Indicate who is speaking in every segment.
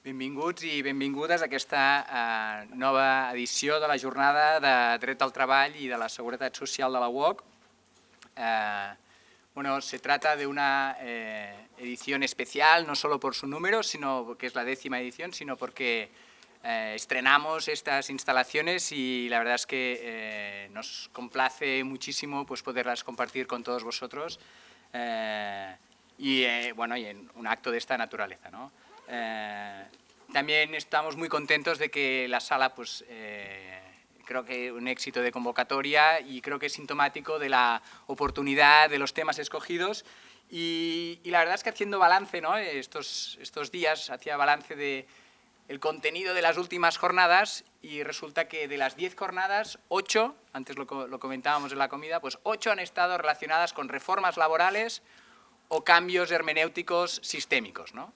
Speaker 1: Benvinguts i benvingudes a aquesta nova edició de la jornada de Dret al Treball i de la Seguretat Social de la UOC. Se trata de una edición especial, no solo por su número, sino porque es la 10ª edición, sino porque estrenamos estas instalaciones y la verdad es que nos complace muchísimo pues, poderlas compartir con todos vosotros y en un acto de esta naturaleza, ¿no? También estamos muy contentos de que la sala, pues, creo que un éxito de convocatoria y creo que es sintomático de la oportunidad de los temas escogidos y la verdad es que haciendo balance, ¿no? estos días hacía balance del contenido de las últimas jornadas y resulta que de las 10 jornadas, 8, antes lo comentábamos en la comida, pues 8 han estado relacionadas con reformas laborales o cambios hermenéuticos sistémicos, ¿no?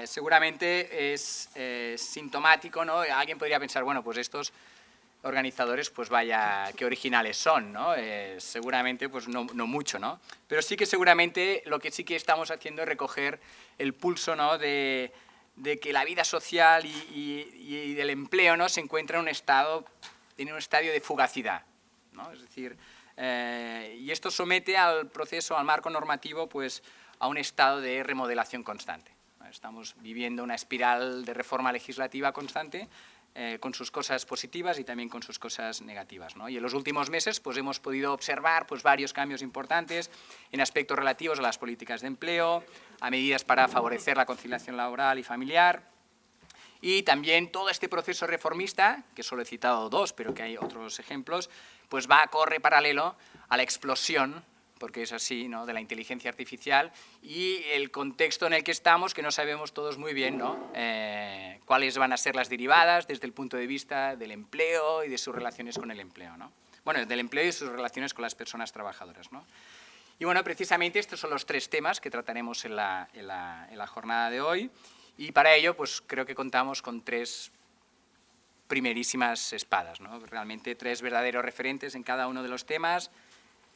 Speaker 1: Seguramente es sintomático, ¿no? Alguien podría pensar, bueno, pues estos organizadores, pues vaya, qué originales son, ¿no? Seguramente, pues no mucho, ¿no? Pero sí que seguramente lo que sí que estamos haciendo es recoger el pulso, ¿no? de que la vida social y del empleo, ¿no? Se encuentra en un estadio de fugacidad, ¿no? Es decir, y esto somete al proceso, al marco normativo, pues a un estado de remodelación constante. Estamos viviendo una espiral de reforma legislativa constante con sus cosas positivas y también con sus cosas negativas, ¿no? Y en los últimos meses pues, hemos podido observar pues, varios cambios importantes en aspectos relativos a las políticas de empleo, a medidas para favorecer la conciliación laboral y familiar y también todo este proceso reformista, que solo he citado 2, pero que hay otros ejemplos, pues corre paralelo a la explosión, porque es así, ¿no? De la inteligencia artificial y el contexto en el que estamos, que no sabemos todos muy bien, ¿no? Cuáles van a ser las derivadas desde el punto de vista del empleo y de sus relaciones con el empleo, ¿no? Bueno, del empleo y sus relaciones con las personas trabajadoras, ¿no? Y bueno, precisamente estos son los 3 temas que trataremos en la jornada de hoy y para ello pues creo que contamos con 3 primerísimas espadas, ¿no? Realmente 3 verdaderos referentes en cada uno de los temas,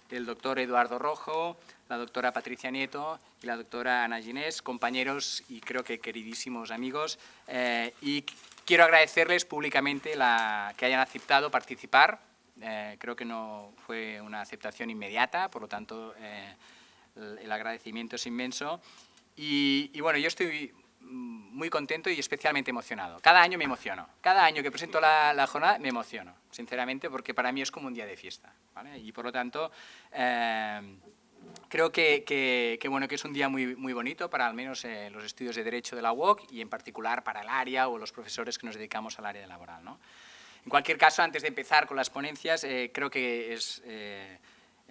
Speaker 1: el doctor Eduardo Rojo, la doctora Patricia Nieto y la doctora Ana Ginés, compañeros y creo que queridísimos amigos, y quiero agradecerles públicamente que hayan aceptado participar. Creo que no fue una aceptación inmediata, por lo tanto el agradecimiento es inmenso y bueno, yo estoy muy contento y especialmente emocionado. Cada año me emociono. Cada año que presento la jornada me emociono, sinceramente, porque para mí es como un día de fiesta, ¿vale? Y por lo tanto, creo que es un día muy bonito para al menos los estudios de Derecho de la UOC y en particular para el área o los profesores que nos dedicamos al área laboral, ¿no? En cualquier caso, antes de empezar con las ponencias, creo que es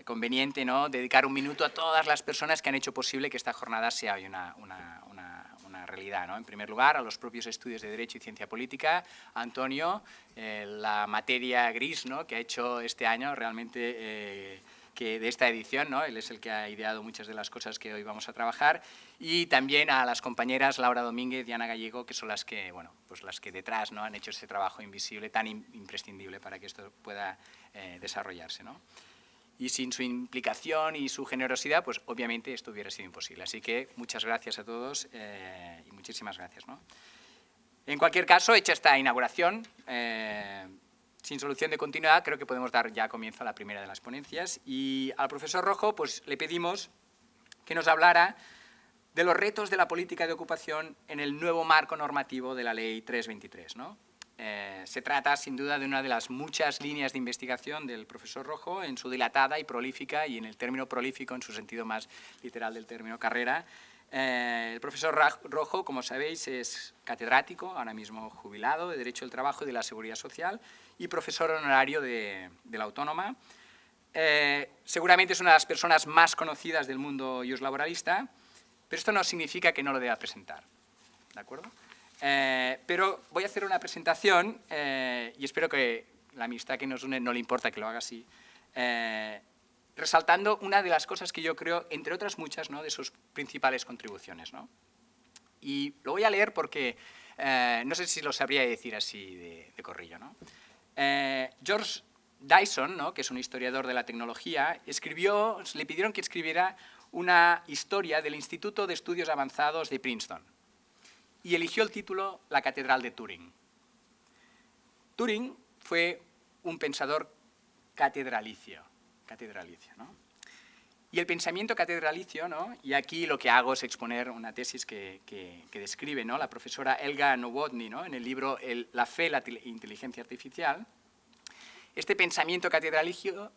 Speaker 1: conveniente, ¿no? Dedicar un minuto a todas las personas que han hecho posible que esta jornada sea hoy una realidad, ¿no? En primer lugar, a los propios estudios de Derecho y Ciencia Política, a Antonio, la materia gris, ¿no? Que ha hecho este año realmente que de esta edición, ¿no? Él es el que ha ideado muchas de las cosas que hoy vamos a trabajar, y también a las compañeras Laura Domínguez y Ana Gallego, que son las que, pues las que detrás, ¿no? Han hecho ese trabajo invisible tan imprescindible para que esto pueda desarrollarse, ¿no? Y sin su implicación y su generosidad, pues obviamente esto hubiera sido imposible. Así que muchas gracias a todos y muchísimas gracias, ¿no? En cualquier caso, hecha esta inauguración, sin solución de continuidad, creo que podemos dar ya comienzo a la primera de las ponencias. Y al profesor Rojo pues, le pedimos que nos hablara de los retos de la política de ocupación en el nuevo marco normativo de la Ley 323, ¿no? Se trata, sin duda, de una de las muchas líneas de investigación del profesor Rojo en su dilatada y prolífica, y en el término prolífico en su sentido más literal del término carrera. El profesor Rojo, como sabéis, es catedrático, ahora mismo jubilado, de Derecho del Trabajo y de la Seguridad Social y profesor honorario de la Autónoma. Seguramente es una de las personas más conocidas del mundo laboralista, pero esto no significa que no lo deba presentar, ¿de acuerdo? Pero voy a hacer una presentación y espero que la amistad que nos une no le importa que lo haga así, resaltando una de las cosas que yo creo, entre otras muchas, ¿no? De sus principales contribuciones, ¿no? Y lo voy a leer porque No sé si lo sabría decir así de corrillo, ¿no? George Dyson, ¿no?, que es un historiador de la tecnología, le pidieron que escribiera una historia del Instituto de Estudios Avanzados de Princeton y eligió el título La Catedral de Turing. Turing fue un pensador catedralicio, ¿no? Y el pensamiento catedralicio, ¿no?, y aquí lo que hago es exponer una tesis que describe, ¿no?, la profesora Elga Novotny, ¿no?, en el libro La fe y la inteligencia artificial. Este pensamiento catedralicio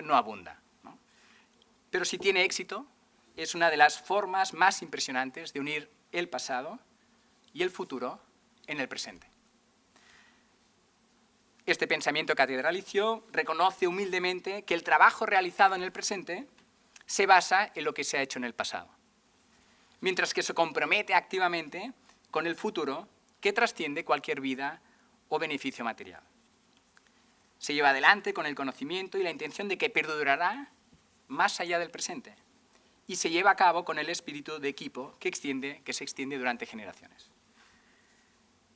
Speaker 1: no abunda, ¿no?, pero si tiene éxito, es una de las formas más impresionantes de unir el pasado y el futuro en el presente. Este pensamiento catedralicio reconoce humildemente que el trabajo realizado en el presente se basa en lo que se ha hecho en el pasado, mientras que se compromete activamente con el futuro que trasciende cualquier vida o beneficio material. Se lleva adelante con el conocimiento y la intención de que perdurará más allá del presente y se lleva a cabo con el espíritu de equipo que se extiende durante generaciones.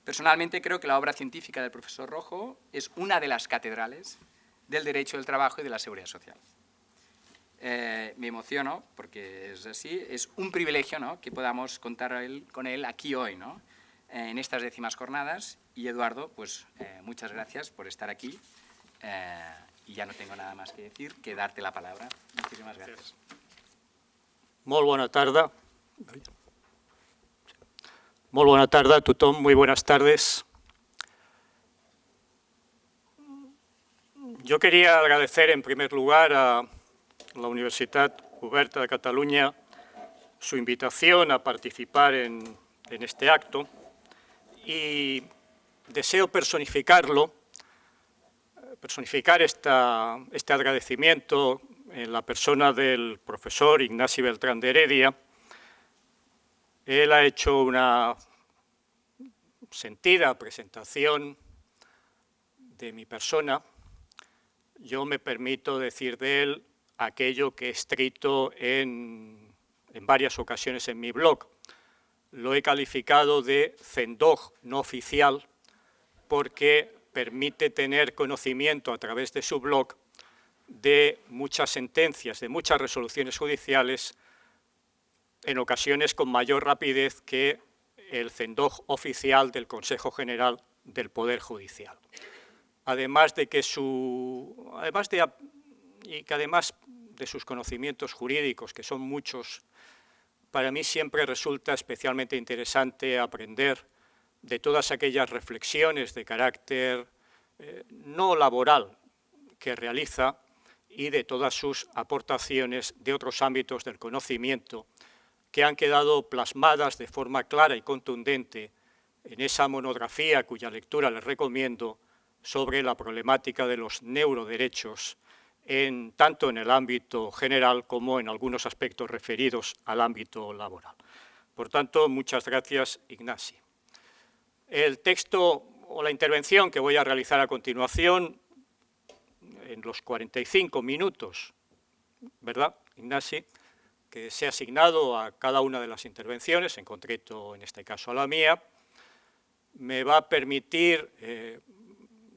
Speaker 1: Personalmente creo que la obra científica del profesor Rojo es una de las catedrales del derecho del trabajo y de la seguridad social. Me emociono porque es así, es un privilegio, ¿no?, que podamos contar con él aquí hoy, ¿no?, en estas 10º jornadas. Y Eduardo, pues muchas gracias por estar aquí y ya no tengo nada más que decir que darte la palabra. Muchísimas gracias.
Speaker 2: Molt bona tarda. Molt bona tarda a tothom, muy buenas tardes. Yo quería agradecer en primer lugar a la Universitat Oberta de Cataluña su invitación a participar en este acto y deseo personificar este agradecimiento en la persona del profesor Ignasi Beltrán de Heredia. Él ha hecho una sentida presentación de mi persona. Yo me permito decir de él aquello que he escrito en varias ocasiones en mi blog. Lo he calificado de zendog no oficial porque permite tener conocimiento a través de su blog de muchas sentencias, de muchas resoluciones judiciales, en ocasiones con mayor rapidez que el zendog oficial del Consejo General del Poder Judicial. Además de sus conocimientos jurídicos, que son muchos, para mí siempre resulta especialmente interesante aprender de todas aquellas reflexiones de carácter no laboral que realiza y de todas sus aportaciones de otros ámbitos del conocimiento que han quedado plasmadas de forma clara y contundente en esa monografía cuya lectura les recomiendo sobre la problemática de los neuroderechos, tanto en el ámbito general como en algunos aspectos referidos al ámbito laboral. Por tanto, muchas gracias, Ignasi. El texto o la intervención que voy a realizar a continuación, en los 45 minutos, ¿verdad, Ignasi?, que se ha asignado a cada una de las intervenciones, en concreto, en este caso, a la mía, me va a permitir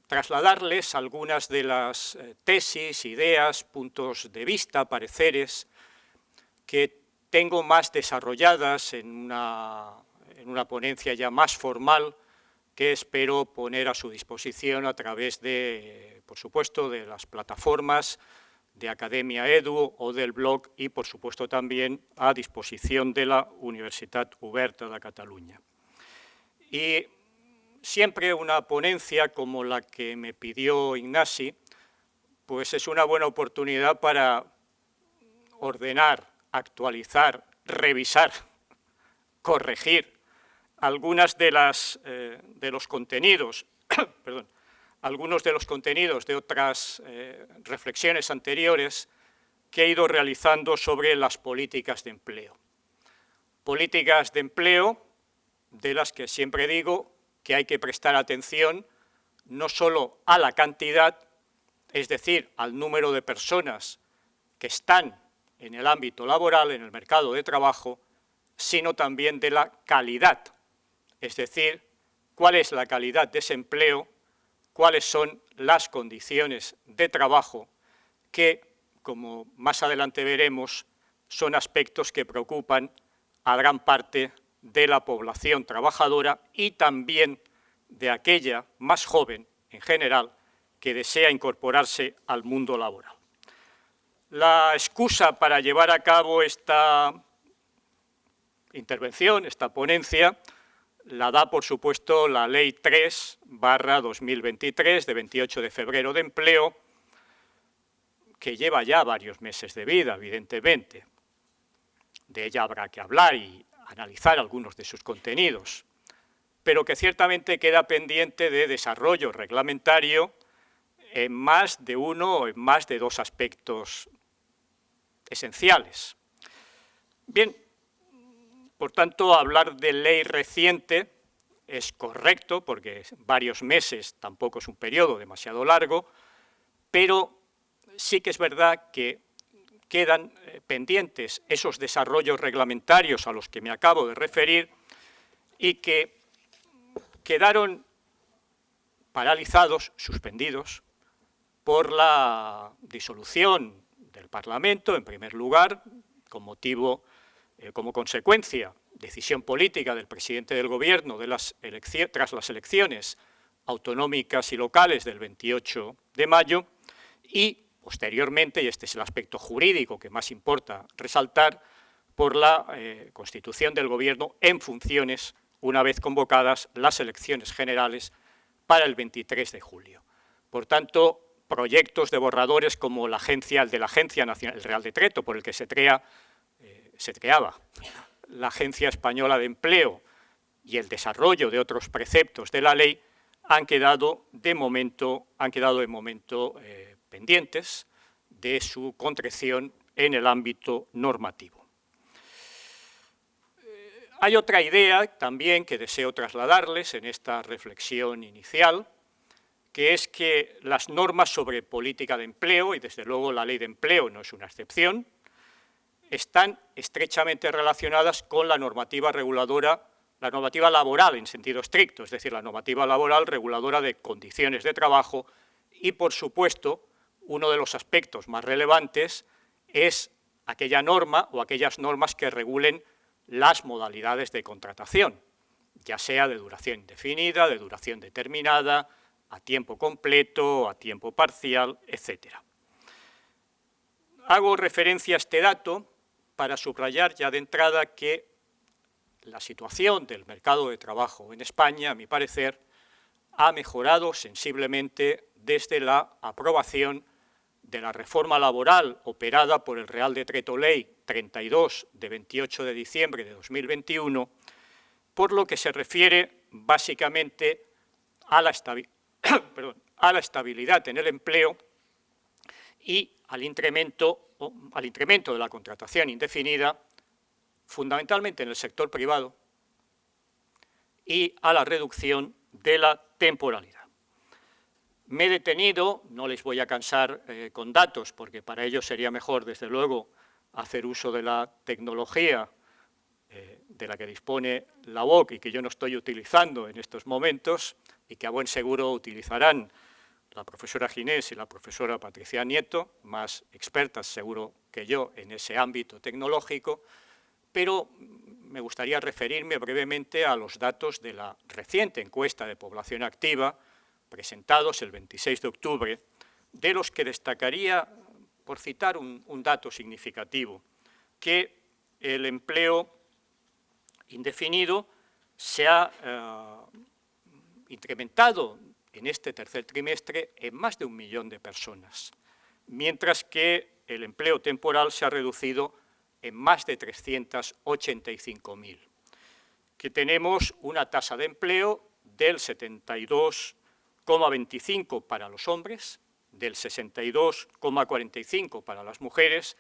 Speaker 2: trasladarles algunas de las tesis, ideas, puntos de vista, pareceres, que tengo más desarrolladas en una ponencia ya más formal, que espero poner a su disposición a través de, por supuesto, de las plataformas de Academia Edu o del blog y, por supuesto, también a disposición de la Universitat Oberta de Cataluña. Y siempre una ponencia como la que me pidió Ignasi, pues es una buena oportunidad para ordenar, actualizar, revisar, corregir algunos de los contenidos, algunos de los contenidos de otras reflexiones anteriores que he ido realizando sobre las políticas de empleo. Políticas de empleo de las que siempre digo que hay que prestar atención no solo a la cantidad, es decir, al número de personas que están en el ámbito laboral, en el mercado de trabajo, sino también de la calidad, es decir, cuál es la calidad de ese empleo, cuáles son las condiciones de trabajo que, como más adelante veremos, son aspectos que preocupan a gran parte de la población trabajadora y también de aquella más joven, en general, que desea incorporarse al mundo laboral. La excusa para llevar a cabo esta intervención, esta ponencia, la da, por supuesto, la Ley 3/2023, de 28 de febrero de empleo, que lleva ya varios meses de vida, evidentemente. De ella habrá que hablar y analizar algunos de sus contenidos, pero que ciertamente queda pendiente de desarrollo reglamentario en más de uno o en más de dos aspectos esenciales. Bien, por tanto, hablar de ley reciente es correcto, porque varios meses tampoco es un periodo demasiado largo, pero sí que es verdad que quedan pendientes esos desarrollos reglamentarios a los que me acabo de referir y que quedaron paralizados, suspendidos, por la disolución del Parlamento, en primer lugar, como consecuencia, decisión política del presidente del Gobierno tras las elecciones autonómicas y locales del 28 de mayo, y posteriormente, y este es el aspecto jurídico que más importa resaltar, por la constitución del Gobierno en funciones una vez convocadas las elecciones generales para el 23 de julio. Por tanto, proyectos de borradores como el de la Agencia Nacional, el Real Decreto por el que se creaba la Agencia Española de Empleo y el desarrollo de otros preceptos de la ley han quedado de momento pendientes de su concreción en el ámbito normativo. Hay otra idea también que deseo trasladarles en esta reflexión inicial, que es que las normas sobre política de empleo, y desde luego la ley de empleo no es una excepción, están estrechamente relacionadas con la normativa reguladora, la normativa laboral en sentido estricto, es decir, la normativa laboral reguladora de condiciones de trabajo y, por supuesto, uno de los aspectos más relevantes es aquella norma o aquellas normas que regulen las modalidades de contratación, ya sea de duración indefinida, de duración determinada, a tiempo completo, a tiempo parcial, etc. Hago referencia a este dato para subrayar ya de entrada que la situación del mercado de trabajo en España, a mi parecer, ha mejorado sensiblemente desde la aprobación de la reforma laboral operada por el Real Decreto Ley 32 de 28 de diciembre de 2021, por lo que se refiere básicamente a la estabilidad en el empleo y al incremento de la contratación indefinida, fundamentalmente en el sector privado, y a la reducción de la temporalidad. Me he detenido, no les voy a cansar con datos, porque para ello sería mejor, desde luego, hacer uso de la tecnología de la que dispone la UOC y que yo no estoy utilizando en estos momentos y que a buen seguro utilizarán la profesora Ginés y la profesora Patricia Nieto, más expertas seguro que yo en ese ámbito tecnológico, pero me gustaría referirme brevemente a los datos de la reciente encuesta de población activa, presentados el 26 de octubre, de los que destacaría, por citar un dato significativo, que el empleo indefinido se ha incrementado en este tercer trimestre en más de 1 millón de personas, mientras que el empleo temporal se ha reducido en más de 385.000, que tenemos una tasa de empleo del 72,25 para los hombres, del 62,45 para las mujeres,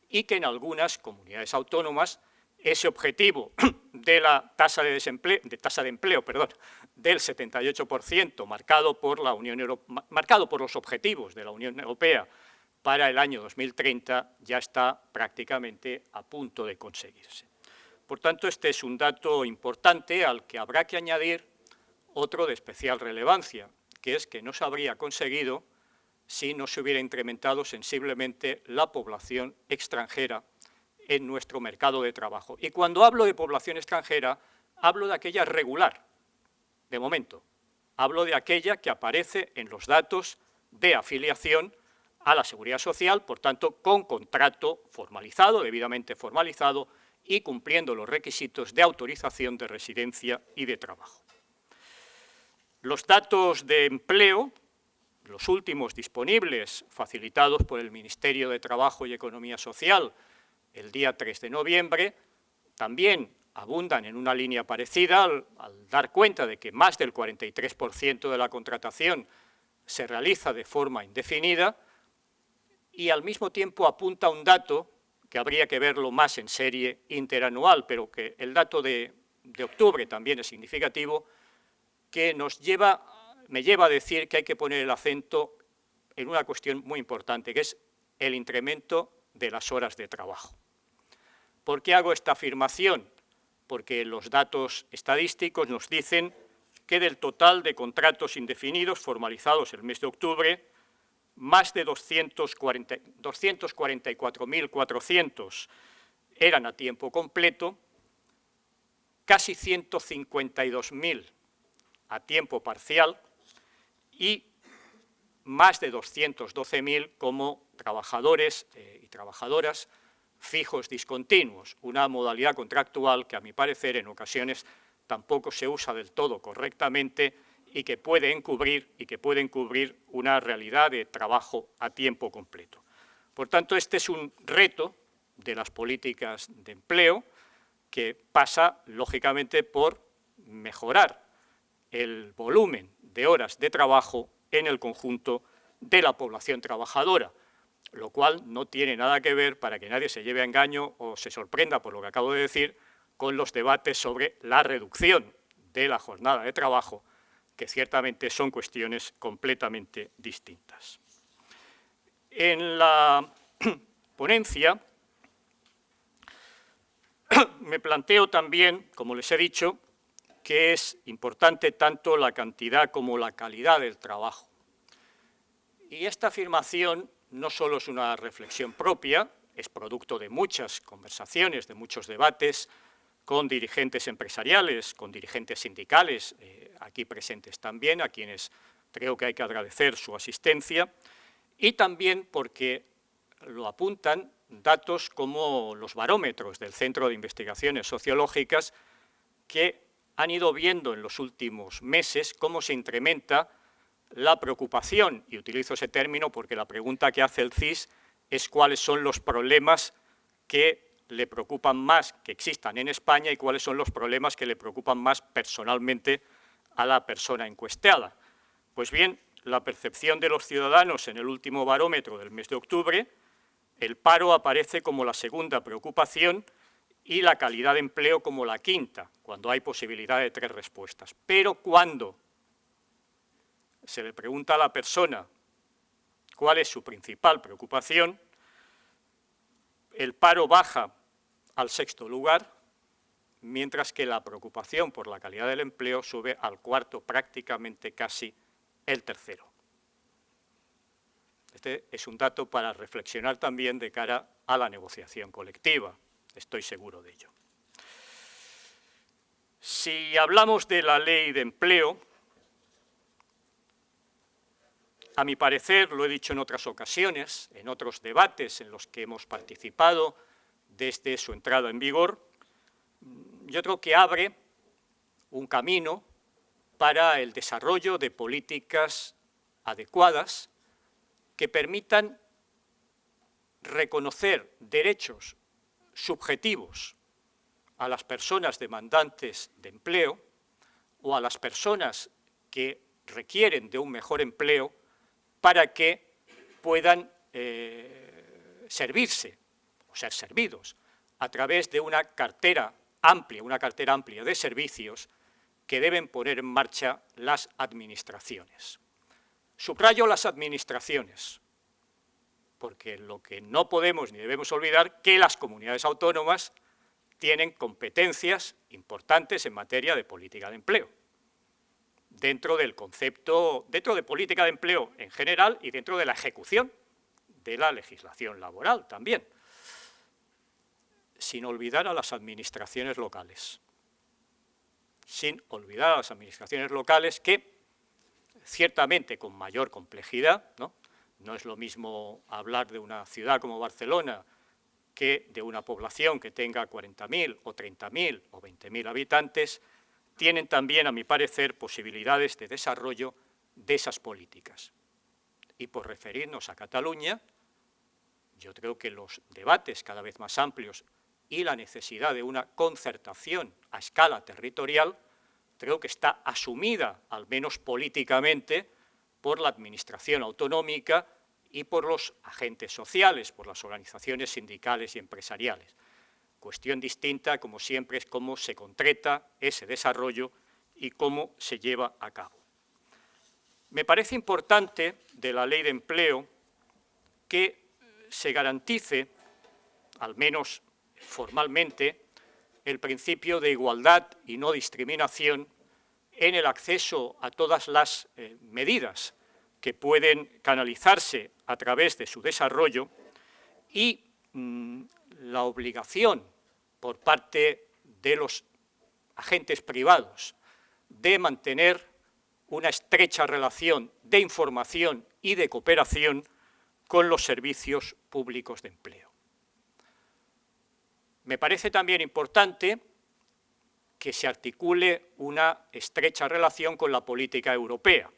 Speaker 2: y que en algunas comunidades autónomas ese objetivo de la tasa de empleo del 78% marcado por los objetivos de la Unión Europea para el año 2030 ya está prácticamente a punto de conseguirse. Por tanto, este es un dato importante al que habrá que añadir otro de especial relevancia, que es que no se habría conseguido si no se hubiera incrementado sensiblemente la población extranjera en nuestro mercado de trabajo. Y cuando hablo de población extranjera, hablo de aquella regular, de momento. Hablo de aquella que aparece en los datos de afiliación a la Seguridad Social, por tanto, con contrato formalizado, debidamente formalizado, y cumpliendo los requisitos de autorización de residencia y de trabajo. Los datos de empleo, los últimos disponibles, facilitados por el Ministerio de Trabajo y Economía Social el día 3 de noviembre, también abundan en una línea parecida al dar cuenta de que más del 43% de la contratación se realiza de forma indefinida y al mismo tiempo apunta un dato que habría que verlo más en serie interanual, pero que el dato de octubre también es significativo, que me lleva a decir que hay que poner el acento en una cuestión muy importante, que es el incremento de las horas de trabajo. ¿Por qué hago esta afirmación? Porque los datos estadísticos nos dicen que del total de contratos indefinidos formalizados el mes de octubre, más de 244.400 eran a tiempo completo, casi 152.000 a tiempo parcial y más de 212.000 como trabajadores y trabajadoras fijos discontinuos, una modalidad contractual que, a mi parecer, en ocasiones tampoco se usa del todo correctamente y que puede encubrir una realidad de trabajo a tiempo completo. Por tanto, este es un reto de las políticas de empleo que pasa, lógicamente, por mejorar el volumen de horas de trabajo en el conjunto de la población trabajadora, lo cual no tiene nada que ver, para que nadie se lleve a engaño o se sorprenda por lo que acabo de decir, con los debates sobre la reducción de la jornada de trabajo, que ciertamente son cuestiones completamente distintas. En la ponencia me planteo también, como les he dicho, que es importante tanto la cantidad como la calidad del trabajo. Y esta afirmación no solo es una reflexión propia, es producto de muchas conversaciones, de muchos debates con dirigentes empresariales, con dirigentes sindicales, aquí presentes también, a quienes creo que hay que agradecer su asistencia, y también porque lo apuntan datos como los barómetros del Centro de Investigaciones Sociológicas, que han ido viendo en los últimos meses cómo se incrementa la preocupación, y utilizo ese término porque la pregunta que hace el CIS es cuáles son los problemas que le preocupan más que existan en España y cuáles son los problemas que le preocupan más personalmente a la persona encuestada. Pues bien, la percepción de los ciudadanos en el último barómetro del mes de octubre, el paro aparece como la segunda preocupación y la calidad de empleo como la quinta, cuando hay posibilidad de 3 respuestas. Pero cuando se le pregunta a la persona cuál es su principal preocupación, el paro baja al 6º lugar, mientras que la preocupación por la calidad del empleo sube al 4º, prácticamente casi el 3º. Este es un dato para reflexionar también de cara a la negociación colectiva, estoy seguro de ello. Si hablamos de la ley de empleo, a mi parecer, lo he dicho en otras ocasiones, en otros debates en los que hemos participado desde su entrada en vigor, yo creo que abre un camino para el desarrollo de políticas adecuadas que permitan reconocer derechos subjetivos a las personas demandantes de empleo o a las personas que requieren de un mejor empleo para que puedan servirse o ser servidos a través de una cartera amplia de servicios que deben poner en marcha las administraciones. Subrayo las administraciones, porque lo que no podemos ni debemos olvidar que las comunidades autónomas tienen competencias importantes en materia de política de empleo. dentro del concepto, dentro de política de empleo en general y dentro de la ejecución de la legislación laboral también, sin olvidar a las administraciones locales. Sin olvidar a las administraciones locales que, ciertamente con mayor complejidad, no es lo mismo hablar de una ciudad como Barcelona que de una población que tenga 40.000 o 30.000 o 20.000 habitantes, tienen también, a mi parecer, posibilidades de desarrollo de esas políticas. Y por referirnos a Cataluña, yo creo que los debates cada vez más amplios y la necesidad de una concertación a escala territorial, creo que está asumida, al menos políticamente, por la administración autonómica y por los agentes sociales, por las organizaciones sindicales y empresariales. Cuestión distinta, como siempre, es cómo se concreta ese desarrollo y cómo se lleva a cabo. Me parece importante de la Ley de Empleo que se garantice, al menos formalmente, el principio de igualdad y no discriminación en el acceso a todas las medidas que pueden canalizarse a través de su desarrollo y la obligación por parte de los agentes privados de mantener una estrecha relación de información y de cooperación con los servicios públicos de empleo. Me parece también importante que se articule una estrecha relación con la política europea,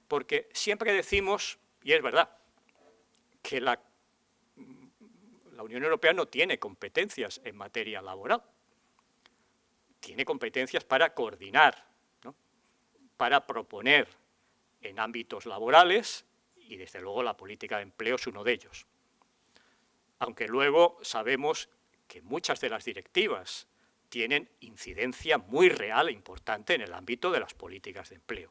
Speaker 2: porque siempre decimos, y es verdad, que la Unión Europea no tiene competencias en materia laboral, tiene competencias para coordinar, para proponer en ámbitos laborales, y desde luego la política de empleo es uno de ellos. Aunque luego sabemos que muchas de las directivas tienen incidencia muy real e importante en el ámbito de las políticas de empleo.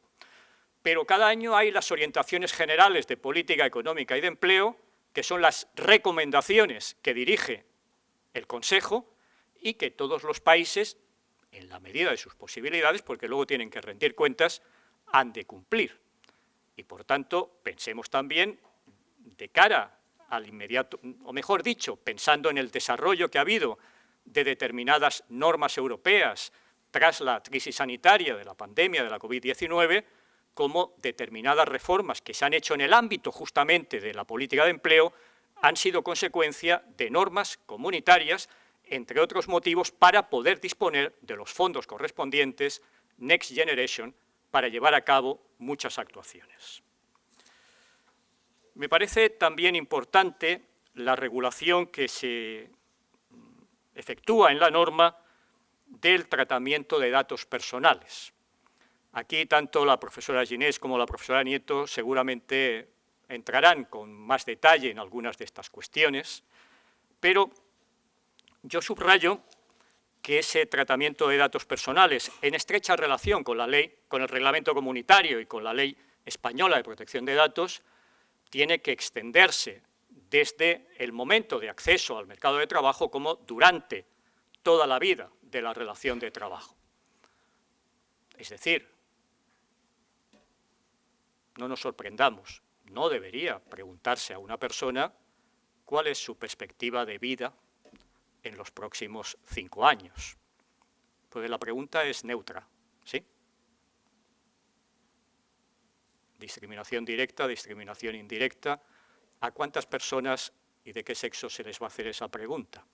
Speaker 2: Pero cada año hay las orientaciones generales de política económica y de empleo, que son las recomendaciones que dirige el Consejo y que todos los países, en la medida de sus posibilidades, porque luego tienen que rendir cuentas, han de cumplir. Y, por tanto, pensemos también de cara al inmediato, o mejor dicho, pensando en el desarrollo que ha habido de determinadas normas europeas tras la crisis sanitaria de la pandemia de la COVID-19, como determinadas reformas que se han hecho en el ámbito justamente de la política de empleo han sido consecuencia de normas comunitarias, entre otros motivos, para poder disponer de los fondos correspondientes Next Generation para llevar a cabo muchas actuaciones. Me parece también importante la regulación que se efectúa en la norma del tratamiento de datos personales. Aquí tanto la profesora Ginés como la profesora Nieto seguramente entrarán con más detalle en algunas de estas cuestiones, pero yo subrayo que ese tratamiento de datos personales, en estrecha relación con la ley, con el reglamento comunitario y con la ley española de protección de datos, tiene que extenderse desde el momento de acceso al mercado de trabajo como durante toda la vida de la relación de trabajo. Es decir, no nos sorprendamos, no debería preguntarse a una persona cuál es su perspectiva de vida en los próximos 5 años. Pues la pregunta es neutra, ¿sí? Discriminación directa, discriminación indirecta. ¿A cuántas personas y de qué sexo se les va a hacer esa pregunta?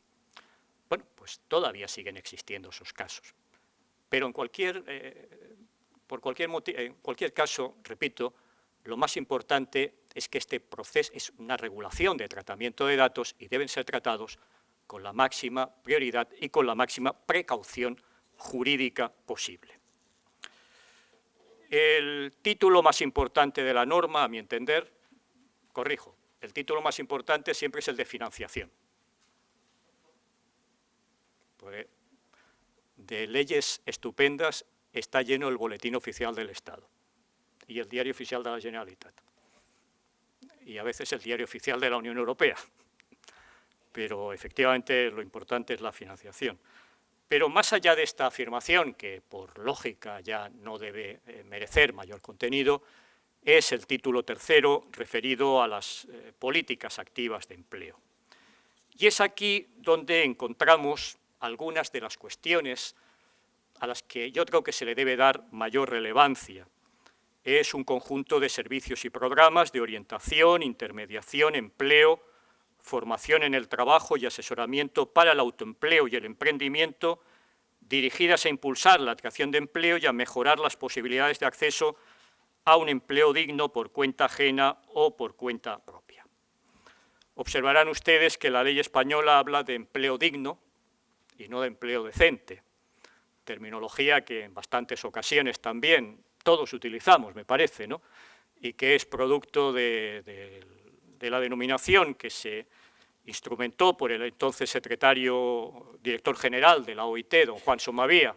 Speaker 2: Bueno, pues todavía siguen existiendo esos casos. Pero en cualquier caso, repito, lo más importante es que este proceso es una regulación de tratamiento de datos y deben ser tratados con la máxima prioridad y con la máxima precaución jurídica posible. El título más importante de la norma, a mi entender, corrijo, el título más importante siempre es el de financiación. Porque de leyes estupendas está lleno el Boletín Oficial del Estado y el Diario Oficial de la Generalitat, y a veces el Diario Oficial de la Unión Europea, pero efectivamente lo importante es la financiación. Pero más allá de esta afirmación, que por lógica ya no debe merecer mayor contenido, es el título tercero referido a las políticas activas de empleo. Y es aquí donde encontramos algunas de las cuestiones a las que yo creo que se le debe dar mayor relevancia. Es un conjunto de servicios y programas de orientación, intermediación, empleo, formación en el trabajo y asesoramiento para el autoempleo y el emprendimiento, dirigidas a impulsar la creación de empleo y a mejorar las posibilidades de acceso a un empleo digno por cuenta ajena o por cuenta propia. Observarán ustedes que la ley española habla de empleo digno y no de empleo decente, terminología que en bastantes ocasiones también todos utilizamos, me parece, ¿no? Y que es producto de la denominación que se instrumentó por el entonces director general de la OIT, don Juan Somavía,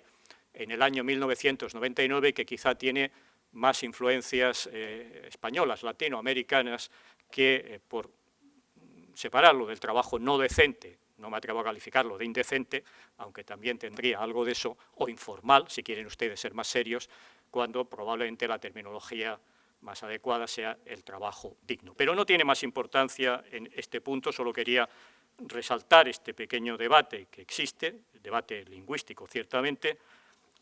Speaker 2: en el año 1999, que quizá tiene más influencias españolas, latinoamericanas, que por separarlo del trabajo no decente, no me atrevo a calificarlo de indecente, aunque también tendría algo de eso, o informal, si quieren ustedes ser más serios, cuando probablemente la terminología más adecuada sea el trabajo digno. Pero no tiene más importancia en este punto, solo quería resaltar este pequeño debate que existe, el debate lingüístico ciertamente,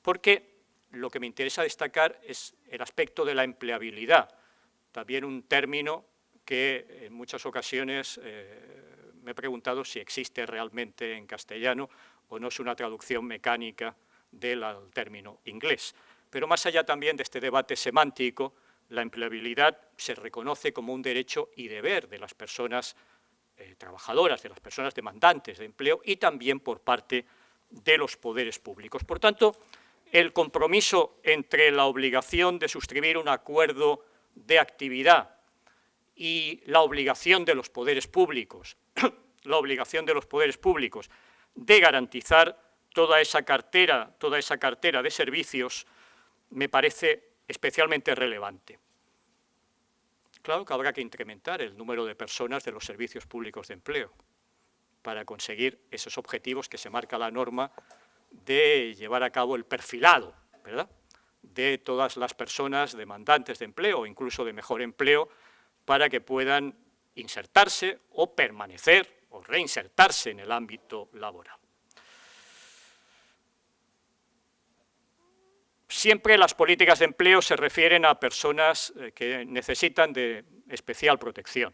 Speaker 2: porque lo que me interesa destacar es el aspecto de la empleabilidad, también un término que en muchas ocasiones me he preguntado si existe realmente en castellano o no es una traducción mecánica del término inglés. Pero más allá también de este debate semántico, la empleabilidad se reconoce como un derecho y deber de las personas trabajadoras, de las personas demandantes de empleo y también por parte de los poderes públicos. Por tanto, el compromiso entre la obligación de suscribir un acuerdo de actividad y la obligación de los poderes públicos, de garantizar toda esa cartera de servicios, me parece especialmente relevante. Claro que habrá que incrementar el número de personas de los servicios públicos de empleo para conseguir esos objetivos que se marca la norma de llevar a cabo el perfilado, ¿verdad?, de todas las personas demandantes de empleo o incluso de mejor empleo para que puedan insertarse o permanecer o reinsertarse en el ámbito laboral. Siempre las políticas de empleo se refieren a personas que necesitan de especial protección.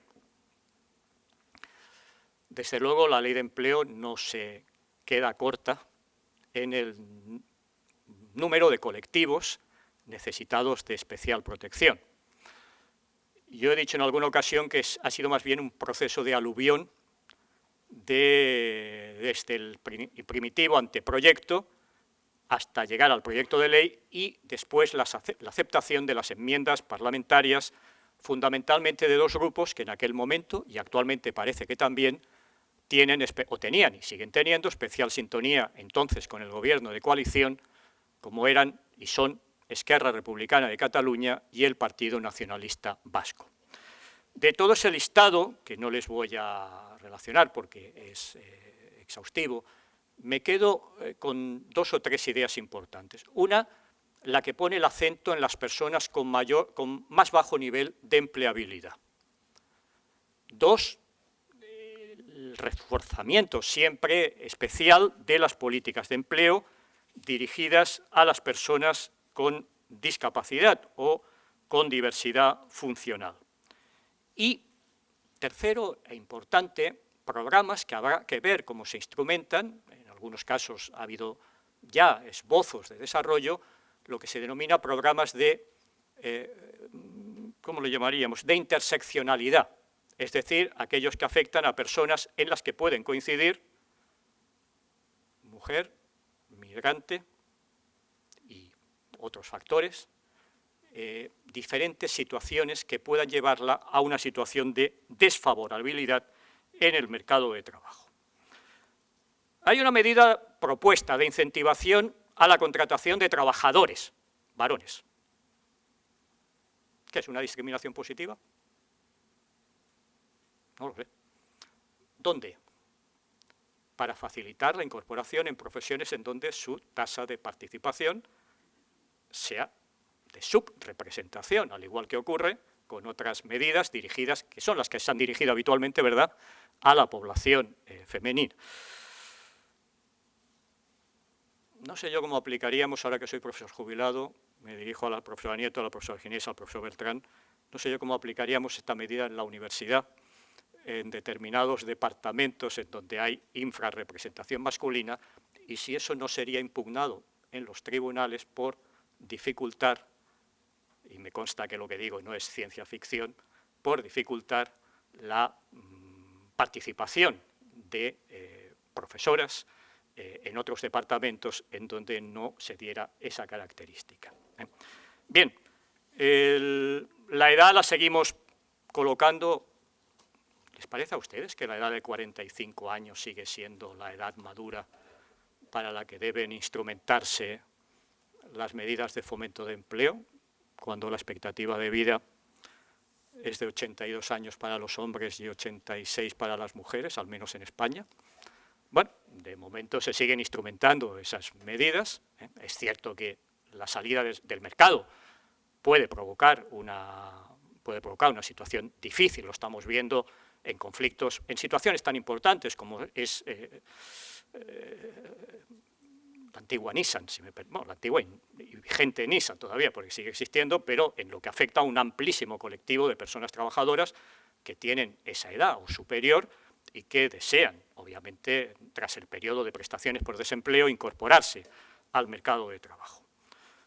Speaker 2: Desde luego, la ley de empleo no se queda corta en el número de colectivos necesitados de especial protección. Yo he dicho en alguna ocasión que ha sido más bien un proceso de aluvión desde el primitivo anteproyecto hasta llegar al proyecto de ley y después la aceptación de las enmiendas parlamentarias, fundamentalmente de dos grupos que en aquel momento, y actualmente parece que también, tenían y siguen teniendo especial sintonía entonces con el gobierno de coalición, como eran y son Esquerra Republicana de Cataluña y el Partido Nacionalista Vasco. De todo ese listado, que no les voy a relacionar porque es exhaustivo, me quedo con dos o tres ideas importantes. Una, la que pone el acento en las personas con más bajo nivel de empleabilidad. Dos, el reforzamiento siempre especial de las políticas de empleo dirigidas a las personas con discapacidad o con diversidad funcional. Y tercero e importante, programas que habrá que ver cómo se instrumentan. En algunos casos ha habido ya esbozos de desarrollo, lo que se denomina programas de, ¿cómo lo llamaríamos?, de interseccionalidad, es decir, aquellos que afectan a personas en las que pueden coincidir mujer, migrante y otros factores, diferentes situaciones que puedan llevarla a una situación de desfavorabilidad en el mercado de trabajo. Hay una medida propuesta de incentivación a la contratación de trabajadores, varones. ¿Qué es una discriminación positiva? No lo sé. ¿Dónde? para facilitar la incorporación en profesiones en donde su tasa de participación sea de subrepresentación, al igual que ocurre con otras medidas dirigidas, que son las que se han dirigido habitualmente, ¿verdad?, a la población femenina. No sé yo cómo aplicaríamos, ahora que soy profesor jubilado, me dirijo a la profesora Nieto, a la profesora Ginés, al profesor Bertrán, no sé yo cómo aplicaríamos esta medida en la universidad, en determinados departamentos en donde hay infrarrepresentación masculina, y si eso no sería impugnado en los tribunales por dificultar, y me consta que lo que digo no es ciencia ficción, por dificultar la participación de profesoras en otros departamentos en donde no se diera esa característica. Bien, la edad la seguimos colocando. ¿Les parece a ustedes que la edad de 45 años sigue siendo la edad madura para la que deben instrumentarse las medidas de fomento de empleo, cuando la expectativa de vida es de 82 años para los hombres y 86 para las mujeres, al menos en España? Bueno, de momento se siguen instrumentando esas medidas. Es cierto que la salida del mercado puede provocar una situación difícil, lo estamos viendo en conflictos, en situaciones tan importantes como es la antigua Nissan, la antigua y vigente Nissan todavía, porque sigue existiendo, pero en lo que afecta a un amplísimo colectivo de personas trabajadoras que tienen esa edad o superior y que desean, obviamente, tras el periodo de prestaciones por desempleo, incorporarse al mercado de trabajo.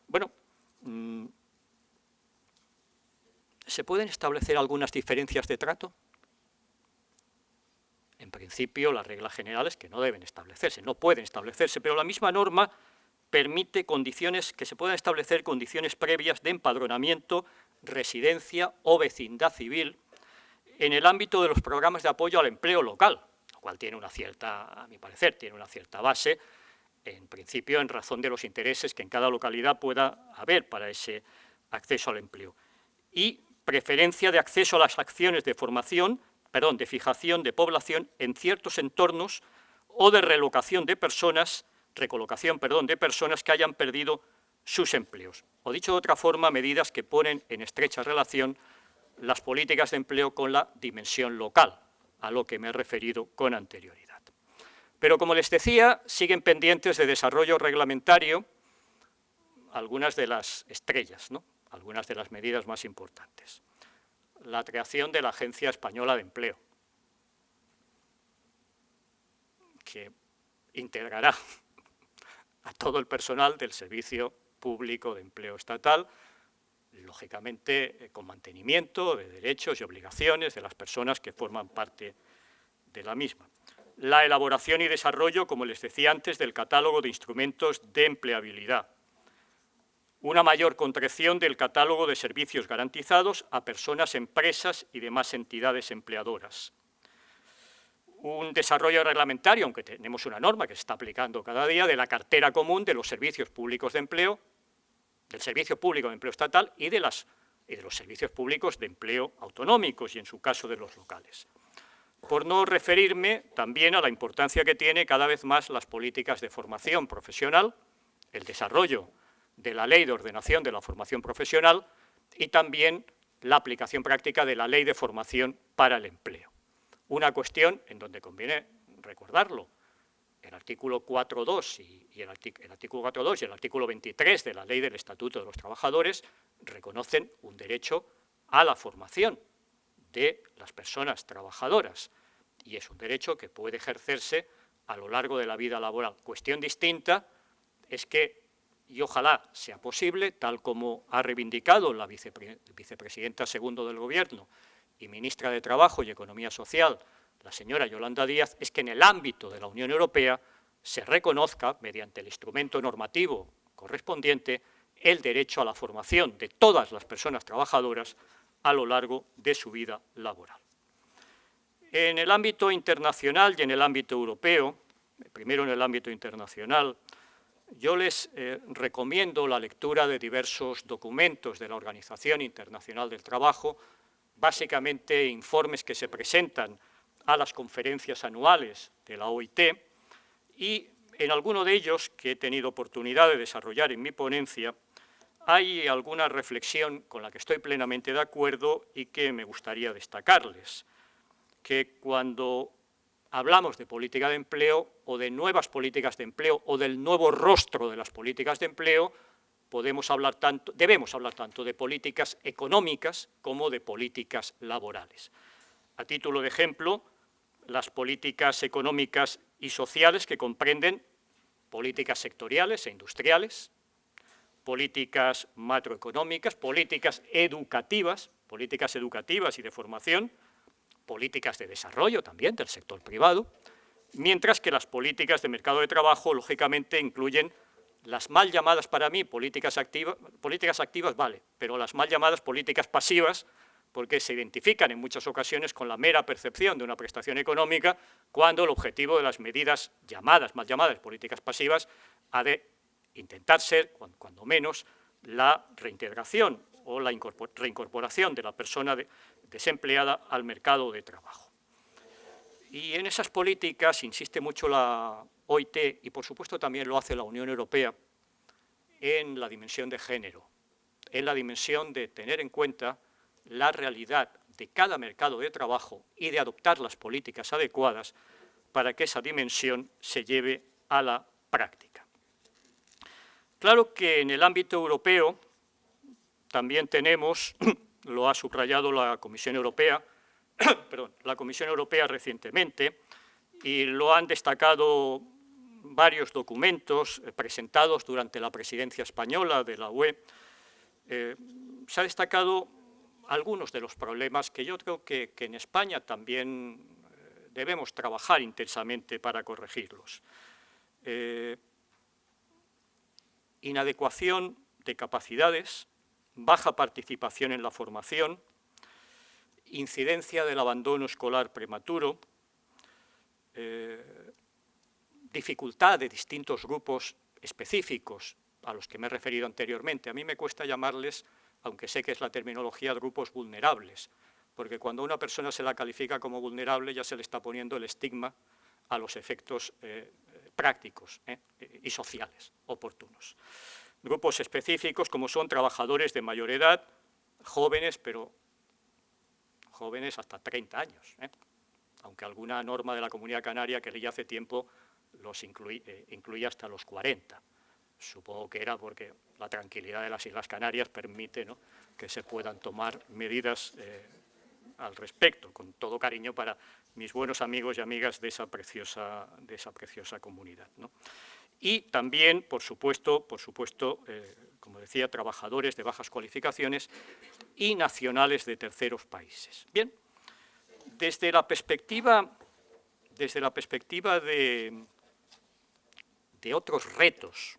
Speaker 2: Bueno, ¿se pueden establecer algunas diferencias de trato? En principio, la regla general es que no deben establecerse, no pueden establecerse, pero la misma norma permite que se puedan establecer condiciones previas de empadronamiento, residencia o vecindad civil en el ámbito de los programas de apoyo al empleo local, lo cual tiene una cierta, a mi parecer, tiene una cierta base, en principio, en razón de los intereses que en cada localidad pueda haber para ese acceso al empleo. Y preferencia de acceso a las acciones de fijación de población en ciertos entornos o de recolocación de personas que hayan perdido sus empleos. O dicho de otra forma, medidas que ponen en estrecha relación las políticas de empleo con la dimensión local, a lo que me he referido con anterioridad. Pero, como les decía, siguen pendientes de desarrollo reglamentario algunas de las estrellas, ¿no?, algunas de las medidas más importantes. La creación de la Agencia Española de Empleo, que integrará a todo el personal del Servicio Público de Empleo Estatal, lógicamente con mantenimiento de derechos y obligaciones de las personas que forman parte de la misma. La elaboración y desarrollo, como les decía antes, del catálogo de instrumentos de empleabilidad. Una mayor concreción del catálogo de servicios garantizados a personas, empresas y demás entidades empleadoras. Un desarrollo reglamentario, aunque tenemos una norma que se está aplicando cada día, de la cartera común de los servicios públicos de empleo, del Servicio Público de Empleo Estatal y de los servicios públicos de empleo autonómicos y, en su caso, de los locales. Por no referirme también a la importancia que tiene cada vez más las políticas de formación profesional, el desarrollo de la Ley de Ordenación de la Formación Profesional y también la aplicación práctica de la Ley de Formación para el Empleo. Una cuestión en donde conviene recordarlo. El artículo 4.2 y el artículo 4.2 y el artículo 23 de la Ley del Estatuto de los Trabajadores reconocen un derecho a la formación de las personas trabajadoras, y es un derecho que puede ejercerse a lo largo de la vida laboral. Cuestión distinta es que, y ojalá sea posible, tal como ha reivindicado la vicepresidenta segundo del Gobierno y ministra de Trabajo y Economía Social, la señora Yolanda Díaz, es que en el ámbito de la Unión Europea se reconozca, mediante el instrumento normativo correspondiente, el derecho a la formación de todas las personas trabajadoras a lo largo de su vida laboral. En el ámbito internacional y en el ámbito europeo, primero en el ámbito internacional, yo les recomiendo la lectura de diversos documentos de la Organización Internacional del Trabajo, básicamente informes que se presentan a las conferencias anuales de la OIT Y en alguno de ellos, que he tenido oportunidad de desarrollar en mi ponencia, hay alguna reflexión con la que estoy plenamente de acuerdo y que me gustaría destacarles, que cuando hablamos de política de empleo o de nuevas políticas de empleo o del nuevo rostro de las políticas de empleo, debemos hablar tanto de políticas económicas como de políticas laborales. A título de ejemplo, las políticas económicas y sociales que comprenden políticas sectoriales e industriales, políticas macroeconómicas, políticas educativas y de formación, políticas de desarrollo también del sector privado, mientras que las políticas de mercado de trabajo, lógicamente, incluyen las mal llamadas para mí políticas activas, vale, pero las mal llamadas políticas pasivas, porque se identifican en muchas ocasiones con la mera percepción de una prestación económica, cuando el objetivo de las medidas mal llamadas políticas pasivas ha de intentar ser, cuando menos, la reintegración o la reincorporación de la persona desempleada al mercado de trabajo. Y en esas políticas insiste mucho la OIT, y por supuesto también lo hace la Unión Europea, en la dimensión de género, en la dimensión de tener en cuenta la realidad de cada mercado de trabajo y de adoptar las políticas adecuadas para que esa dimensión se lleve a la práctica. Claro que en el ámbito europeo también tenemos, lo ha subrayado la Comisión Europea, recientemente, y lo han destacado varios documentos presentados durante la presidencia española de la UE. Se ha destacado algunos de los problemas que yo creo que en España también debemos trabajar intensamente para corregirlos. Inadecuación de capacidades, baja participación en la formación, incidencia del abandono escolar prematuro, dificultad de distintos grupos específicos a los que me he referido anteriormente. A mí me cuesta llamarles, aunque sé que es la terminología, grupos vulnerables, porque cuando a una persona se la califica como vulnerable ya se le está poniendo el estigma a los efectos prácticos y sociales oportunos. Grupos específicos como son trabajadores de mayor edad, jóvenes, pero jóvenes hasta 30 años, aunque alguna norma de la Comunidad Canaria que ya hace tiempo los incluía hasta los 40. Supongo que era porque la tranquilidad de las Islas Canarias permite, ¿no?, que se puedan tomar medidas al respecto, con todo cariño para mis buenos amigos y amigas de esa preciosa comunidad, ¿no? Y también, por supuesto, como decía, trabajadores de bajas cualificaciones y nacionales de terceros países. Bien, desde la perspectiva de otros retos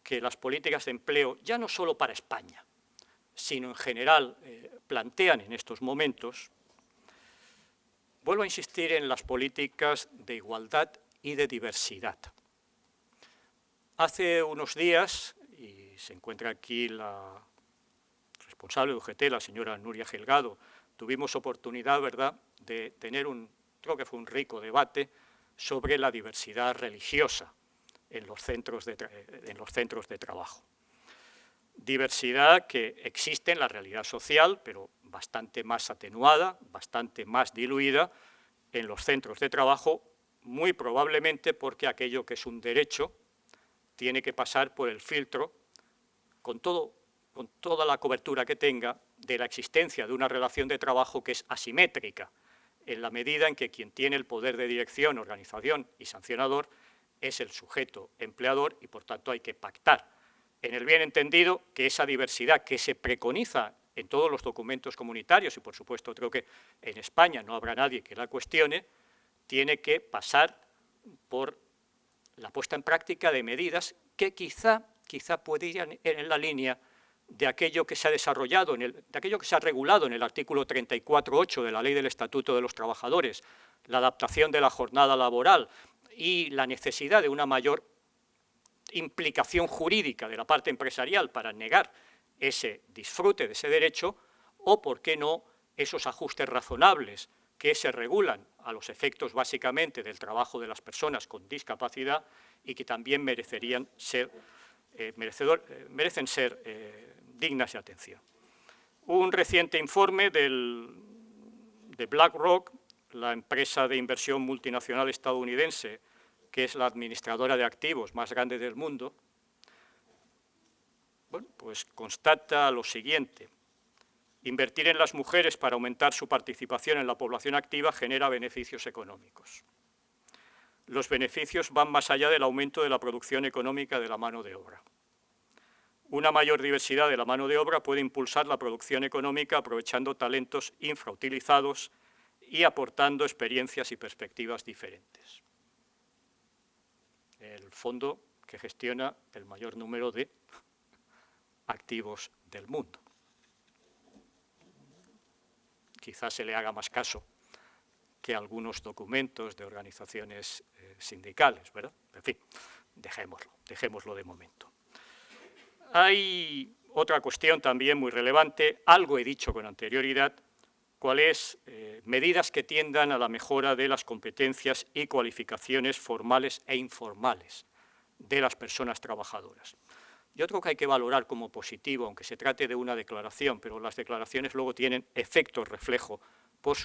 Speaker 2: que las políticas de empleo, ya no solo para España, sino en general plantean en estos momentos, vuelvo a insistir en las políticas de igualdad y de diversidad. Hace unos días, y se encuentra aquí la responsable de UGT, la señora Nuria Gelgado, tuvimos oportunidad, ¿verdad?, de tener creo que fue un rico debate sobre la diversidad religiosa en los centros de trabajo. Diversidad que existe en la realidad social, pero bastante más atenuada, bastante más diluida en los centros de trabajo, muy probablemente porque aquello que es un derecho tiene que pasar por el filtro, con toda la cobertura que tenga, de la existencia de una relación de trabajo que es asimétrica, en la medida en que quien tiene el poder de dirección, organización y sancionador es el sujeto empleador y, por tanto, hay que pactar, en el bien entendido, que esa diversidad que se preconiza en todos los documentos comunitarios, y por supuesto creo que en España no habrá nadie que la cuestione, tiene que pasar por la puesta en práctica de medidas que quizá puede ir en la línea de aquello que se ha desarrollado, de aquello que se ha regulado en el artículo 34.8 de la Ley del Estatuto de los Trabajadores, la adaptación de la jornada laboral y la necesidad de una mayor implicación jurídica de la parte empresarial para negar ese disfrute de ese derecho, o, por qué no, esos ajustes razonables que se regulan a los efectos básicamente del trabajo de las personas con discapacidad y que también merecen ser dignas de atención. Un reciente informe de BlackRock, la empresa de inversión multinacional estadounidense, que es la administradora de activos más grande del mundo, bueno, pues constata lo siguiente: invertir en las mujeres para aumentar su participación en la población activa genera beneficios económicos. Los beneficios van más allá del aumento de la producción económica de la mano de obra. Una mayor diversidad de la mano de obra puede impulsar la producción económica aprovechando talentos infrautilizados y aportando experiencias y perspectivas diferentes. El fondo que gestiona el mayor número de activos del mundo. Quizás se le haga más caso que algunos documentos de organizaciones sindicales, ¿verdad? En fin, dejémoslo de momento. Hay otra cuestión también muy relevante, algo he dicho con anterioridad, cuál es medidas que tiendan a la mejora de las competencias y cualificaciones formales e informales de las personas trabajadoras. Yo creo que hay que valorar como positivo, aunque se trate de una declaración, pero las declaraciones luego tienen efecto reflejo por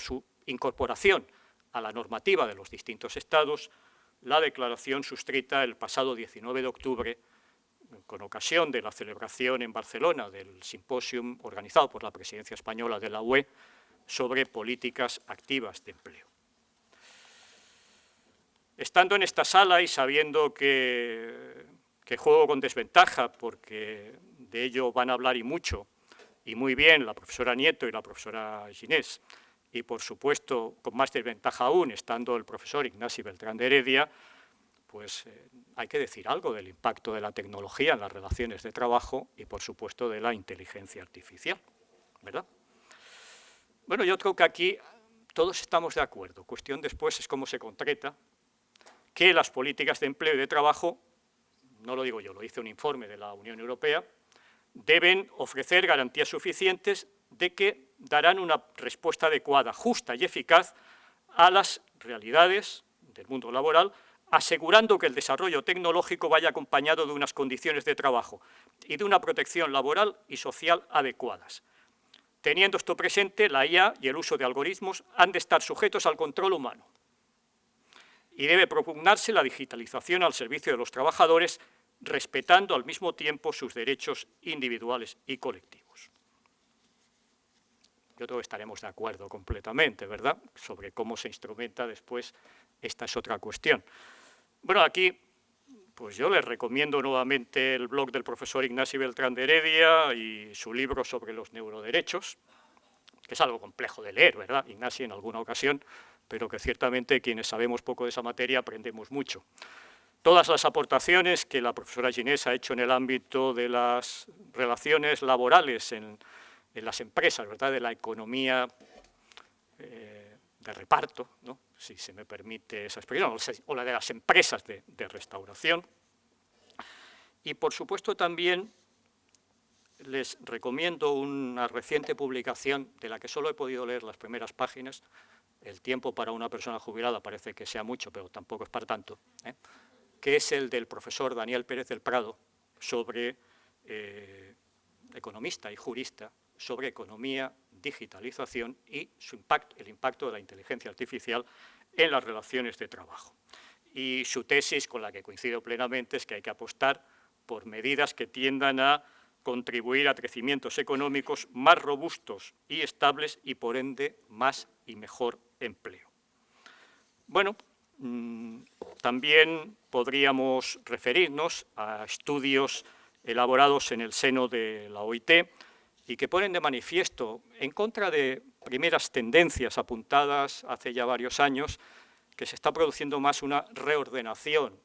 Speaker 2: su incorporación a la normativa de los distintos estados, la declaración suscrita el pasado 19 de octubre con ocasión de la celebración en Barcelona del simposium organizado por la Presidencia Española de la UE sobre políticas activas de empleo. Estando en esta sala y sabiendo que juego con desventaja, porque de ello van a hablar y mucho, y muy bien, la profesora Nieto y la profesora Ginés, y por supuesto, con más desventaja aún, estando el profesor Ignasi Beltrán de Heredia, pues hay que decir algo del impacto de la tecnología en las relaciones de trabajo y, por supuesto, de la inteligencia artificial, ¿verdad? Bueno, yo creo que aquí todos estamos de acuerdo. Cuestión después es cómo se concreta que las políticas de empleo y de trabajo, no lo digo yo, lo dice un informe de la Unión Europea, deben ofrecer garantías suficientes de que darán una respuesta adecuada, justa y eficaz a las realidades del mundo laboral, asegurando que el desarrollo tecnológico vaya acompañado de unas condiciones de trabajo y de una protección laboral y social adecuadas. Teniendo esto presente, la IA y el uso de algoritmos han de estar sujetos al control humano y debe propugnarse la digitalización al servicio de los trabajadores, respetando al mismo tiempo sus derechos individuales y colectivos. Yo creo que estaremos de acuerdo completamente, ¿verdad?, sobre cómo se instrumenta después. Esta es otra cuestión. Bueno, aquí pues yo les recomiendo nuevamente el blog del profesor Ignasi Beltrán de Heredia y su libro sobre los neuroderechos, que es algo complejo de leer, ¿verdad?, Ignasi, en alguna ocasión, pero que ciertamente quienes sabemos poco de esa materia aprendemos mucho. Todas las aportaciones que la profesora Ginés ha hecho en el ámbito de las relaciones laborales en las empresas, ¿verdad?, de la economía de reparto, ¿no?, si se me permite esa expresión, o la de las empresas de restauración. Y, por supuesto, también les recomiendo una reciente publicación de la que solo he podido leer las primeras páginas. El tiempo para una persona jubilada parece que sea mucho, pero tampoco es para tanto, que es el del profesor Daniel Pérez del Prado, sobre economista y jurista, sobre economía, digitalización y el impacto de la inteligencia artificial en las relaciones de trabajo. Y su tesis, con la que coincido plenamente, es que hay que apostar por medidas que tiendan a contribuir a crecimientos económicos más robustos y estables y, por ende, más y mejor empleo. Bueno, también podríamos referirnos a estudios elaborados en el seno de la OIT y que ponen de manifiesto, en contra de primeras tendencias apuntadas hace ya varios años, que se está produciendo más una reordenación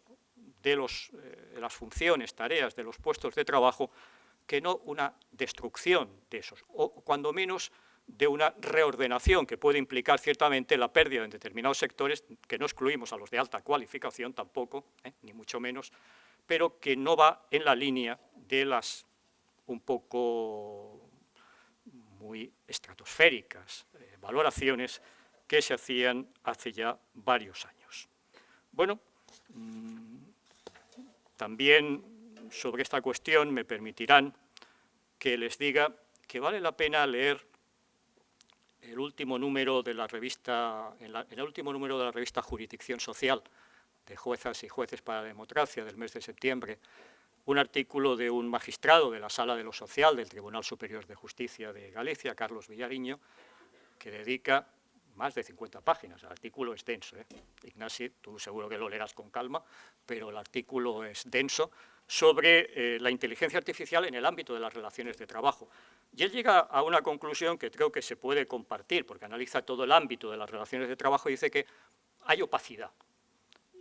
Speaker 2: de las funciones, tareas de los puestos de trabajo, que no una destrucción de esos, o cuando menos de una reordenación que puede implicar ciertamente la pérdida en determinados sectores, que no excluimos a los de alta cualificación tampoco, ni mucho menos, pero que no va en la línea de las un poco muy estratosféricas valoraciones que se hacían hace ya varios años. Bueno, también sobre esta cuestión me permitirán que les diga que vale la pena leer el último número de la revista, en el último número de la revista Jurisdicción Social, de Juezas y Jueces para la Democracia, del mes de septiembre, un artículo de un magistrado de la Sala de lo Social del Tribunal Superior de Justicia de Galicia, Carlos Villariño, que dedica más de 50 páginas. El artículo es denso, Ignasi, tú seguro que lo leerás con calma, pero el artículo es denso, sobre la inteligencia artificial en el ámbito de las relaciones de trabajo. Y él llega a una conclusión que creo que se puede compartir, porque analiza todo el ámbito de las relaciones de trabajo y dice que hay opacidad.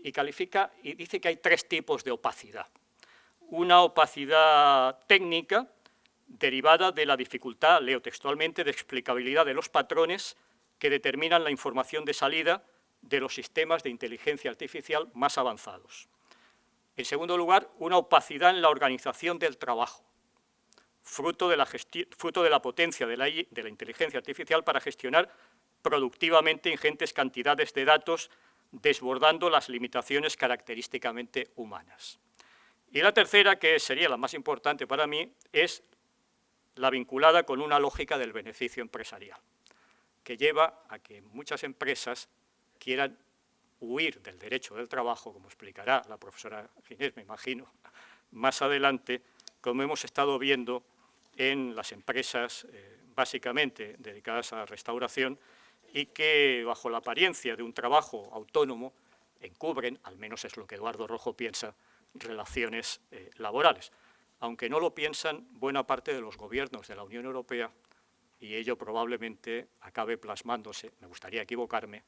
Speaker 2: Y califica y dice que hay tres tipos de opacidad. Una opacidad técnica derivada de la dificultad, leo textualmente, de explicabilidad de los patrones que determinan la información de salida de los sistemas de inteligencia artificial más avanzados. En segundo lugar, una opacidad en la organización del trabajo, fruto de la potencia de la inteligencia artificial para gestionar productivamente ingentes cantidades de datos, desbordando las limitaciones característicamente humanas. Y la tercera, que sería la más importante para mí, es la vinculada con una lógica del beneficio empresarial, que lleva a que muchas empresas quieran huir del derecho del trabajo, como explicará la profesora Ginés, me imagino, más adelante, como hemos estado viendo en las empresas básicamente dedicadas a la restauración y que, bajo la apariencia de un trabajo autónomo, encubren, al menos es lo que Eduardo Rojo piensa, relaciones laborales, aunque no lo piensan buena parte de los gobiernos de la Unión Europea, y ello probablemente acabe plasmándose, me gustaría equivocarme,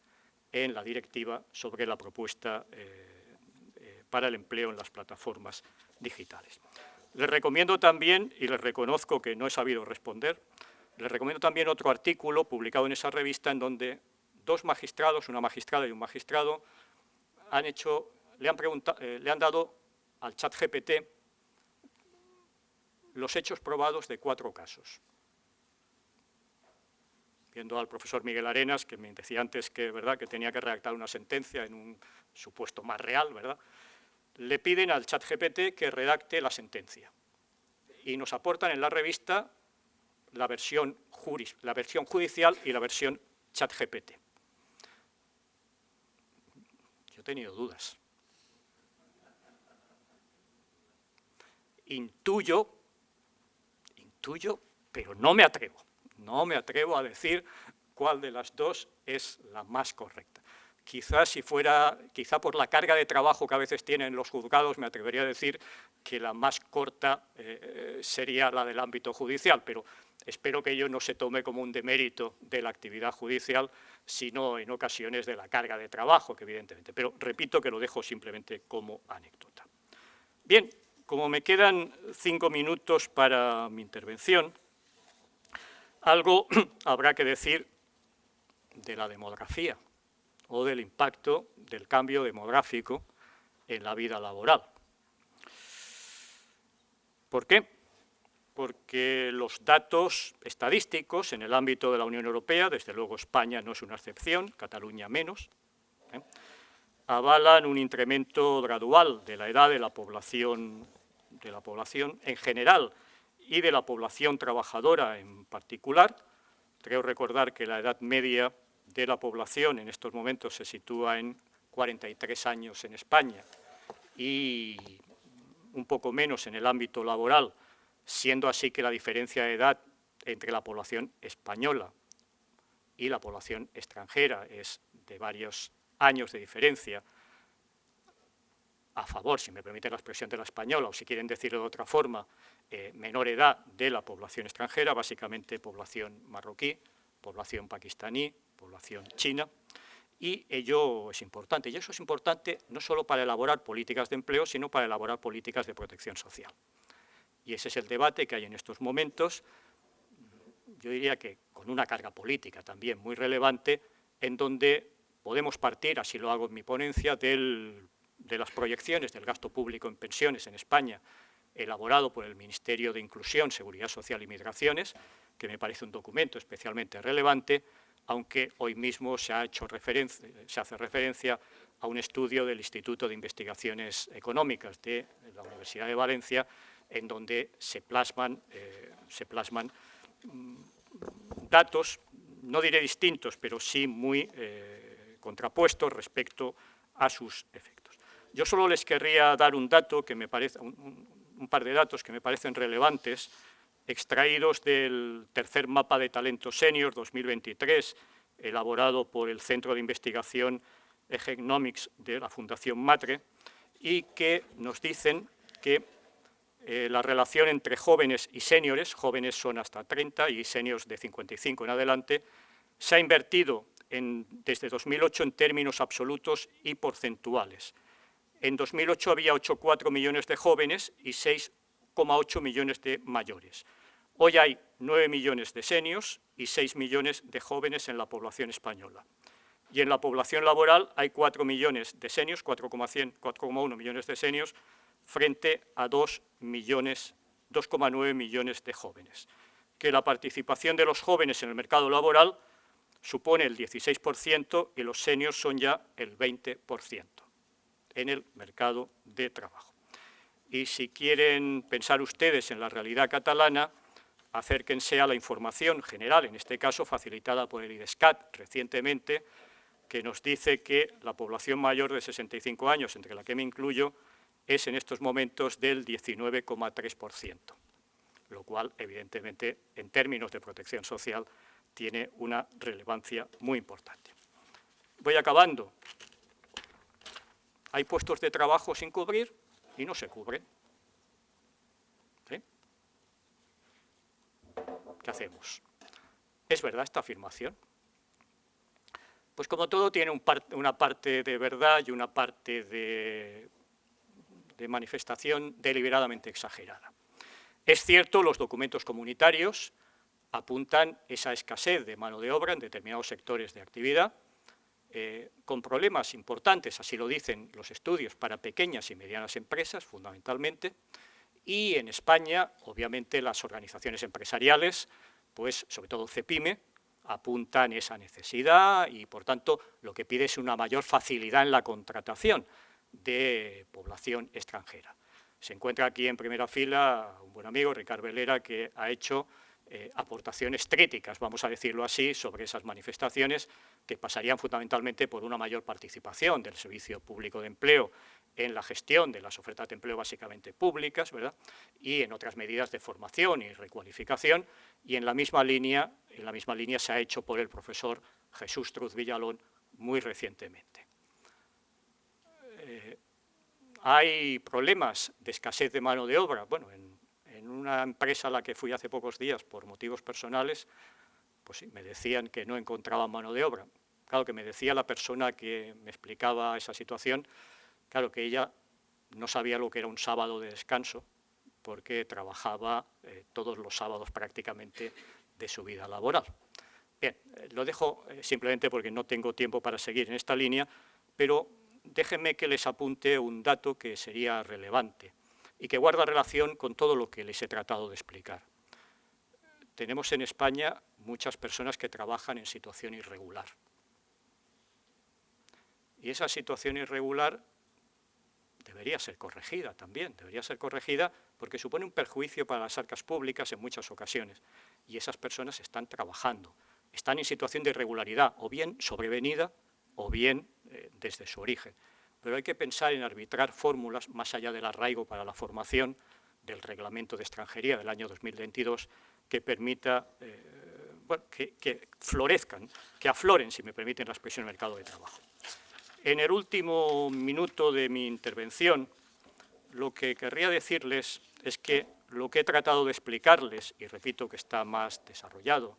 Speaker 2: en la directiva sobre la propuesta para el empleo en las plataformas digitales. Les recomiendo también, y les reconozco que no he sabido responder, les recomiendo también otro artículo publicado en esa revista en donde dos magistrados, una magistrada y un magistrado, le han dado al ChatGPT los hechos probados de 4 casos. Viendo al profesor Miguel Arenas, que me decía antes que, ¿verdad?, que tenía que redactar una sentencia en un supuesto más real, ¿verdad?, le piden al ChatGPT que redacte la sentencia. Y nos aportan en la revista la versión judicial y la versión ChatGPT. Yo he tenido dudas. Intuyo, pero no me atrevo. No me atrevo a decir cuál de las dos es la más correcta. Quizá por la carga de trabajo que a veces tienen los juzgados, me atrevería a decir que la más corta sería la del ámbito judicial, pero espero que ello no se tome como un demérito de la actividad judicial, sino en ocasiones de la carga de trabajo, que evidentemente. Pero repito que lo dejo simplemente como anécdota. Bien, como me quedan 5 minutos para mi intervención, algo habrá que decir de la demografía o del impacto del cambio demográfico en la vida laboral. ¿Por qué? Porque los datos estadísticos en el ámbito de la Unión Europea, desde luego España no es una excepción, Cataluña menos, avalan un incremento gradual de la edad de la población en general y de la población trabajadora en particular. Creo recordar que la edad media de la población en estos momentos se sitúa en 43 años en España y un poco menos en el ámbito laboral, siendo así que la diferencia de edad entre la población española y la población extranjera es de varios años de diferencia a favor, si me permite la expresión, de la española, o si quieren decirlo de otra forma, menor edad de la población extranjera, básicamente población marroquí, población pakistaní, población china, y ello es importante. Y eso es importante no solo para elaborar políticas de empleo, sino para elaborar políticas de protección social. Y ese es el debate que hay en estos momentos, yo diría que con una carga política también muy relevante, en donde podemos partir, así lo hago en mi ponencia, de las proyecciones del gasto público en pensiones en España, elaborado por el Ministerio de Inclusión, Seguridad Social y Migraciones, que me parece un documento especialmente relevante, aunque hoy mismo se hace referencia a un estudio del Instituto de Investigaciones Económicas de la Universidad de Valencia, en donde se plasman datos, no diré distintos, pero sí muy contrapuestos respecto a sus efectos. Yo solo les querría dar un dato que me parece, un par de datos que me parecen relevantes, extraídos del tercer mapa de talento senior 2023, elaborado por el Centro de Investigación Egenomics de la Fundación Matre, y que nos dicen que la relación entre jóvenes y seniors, jóvenes son hasta 30 y seniors de 55 en adelante, se ha invertido desde 2008 en términos absolutos y porcentuales. En 2008 había 8,4 millones de jóvenes y 6,8 millones de mayores. Hoy hay 9 millones de seniors y 6 millones de jóvenes en la población española. Y en la población laboral hay 4 millones de seniors, 4,1 millones de seniors, frente a 2,9 millones de jóvenes. Que la participación de los jóvenes en el mercado laboral supone el 16% y los seniors son ya el 20% en el mercado de trabajo. Y si quieren pensar ustedes en la realidad catalana, acérquense a la información general, en este caso facilitada por el IDESCAT recientemente, que nos dice que la población mayor de 65 años, entre la que me incluyo, es en estos momentos del 19,3%, lo cual, evidentemente, en términos de protección social, tiene una relevancia muy importante. Voy acabando. Hay puestos de trabajo sin cubrir y no se cubren. ¿Sí? ¿Qué hacemos? ¿Es verdad esta afirmación? Pues como todo tiene una parte de verdad y una parte de manifestación deliberadamente exagerada. Es cierto, los documentos comunitarios apuntan esa escasez de mano de obra en determinados sectores de actividad, con problemas importantes, así lo dicen los estudios, para pequeñas y medianas empresas, fundamentalmente, y en España, obviamente, las organizaciones empresariales, pues sobre todo CEPIME, apuntan esa necesidad y, por tanto, lo que pide es una mayor facilidad en la contratación de población extranjera. Se encuentra aquí en primera fila un buen amigo, Ricard Velera, que ha hecho aportaciones críticas, vamos a decirlo así, sobre esas manifestaciones que pasarían fundamentalmente por una mayor participación del Servicio Público de Empleo en la gestión de las ofertas de empleo básicamente públicas, ¿verdad?, y en otras medidas de formación y recualificación, y en la misma línea se ha hecho por el profesor Jesús Truz Villalón muy recientemente. Hay problemas de escasez de mano de obra. Bueno, en una empresa a la que fui hace pocos días por motivos personales, pues sí, me decían que no encontraban mano de obra. Claro, que me decía la persona que me explicaba esa situación, claro, que ella no sabía lo que era un sábado de descanso, porque trabajaba todos los sábados prácticamente de su vida laboral. Bien, lo dejo simplemente porque no tengo tiempo para seguir en esta línea, pero déjenme que les apunte un dato que sería relevante y que guarda relación con todo lo que les he tratado de explicar. Tenemos en España muchas personas que trabajan en situación irregular. Y esa situación irregular debería ser corregida también, debería ser corregida porque supone un perjuicio para las arcas públicas en muchas ocasiones. Y esas personas están trabajando, están en situación de irregularidad, o bien sobrevenida, o bien desde su origen. Pero hay que pensar en arbitrar fórmulas más allá del arraigo para la formación del Reglamento de Extranjería del año 2022 que permita que florezcan, que afloren, si me permiten la expresión, el mercado de trabajo. En el último minuto de mi intervención, lo que querría decirles es que lo que he tratado de explicarles, y repito que está más desarrollado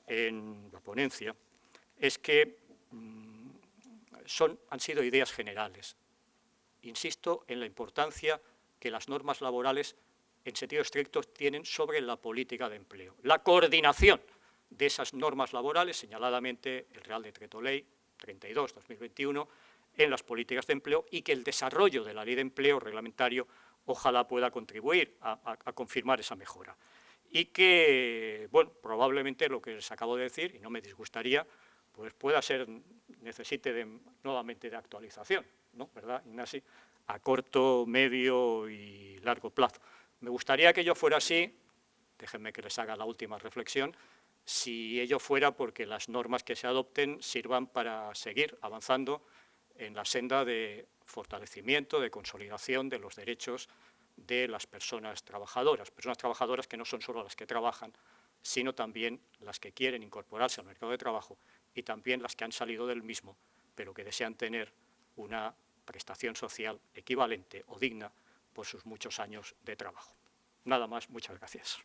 Speaker 2: en la ponencia, es que han sido ideas generales. Insisto en la importancia que las normas laborales, en sentido estricto, tienen sobre la política de empleo. La coordinación de esas normas laborales, señaladamente el Real Decreto Ley 32/2021, en las políticas de empleo, y que el desarrollo de la Ley de Empleo reglamentario ojalá pueda contribuir a confirmar esa mejora. y que, bueno, probablemente lo que les acabo de decir, y no me disgustaría, pues pueda ser, necesite nuevamente de actualización, ¿no? ¿Verdad, Ignasi? A corto, medio y largo plazo. Me gustaría que ello fuera así, déjenme que les haga la última reflexión, si ello fuera porque las normas que se adopten sirvan para seguir avanzando en la senda de fortalecimiento, de consolidación de los derechos de las personas trabajadoras que no son solo las que trabajan, sino también las que quieren incorporarse al mercado de trabajo y también las que han salido del mismo, pero que desean tener una prestación social equivalente o digna por sus muchos años de trabajo. Nada más, muchas gracias.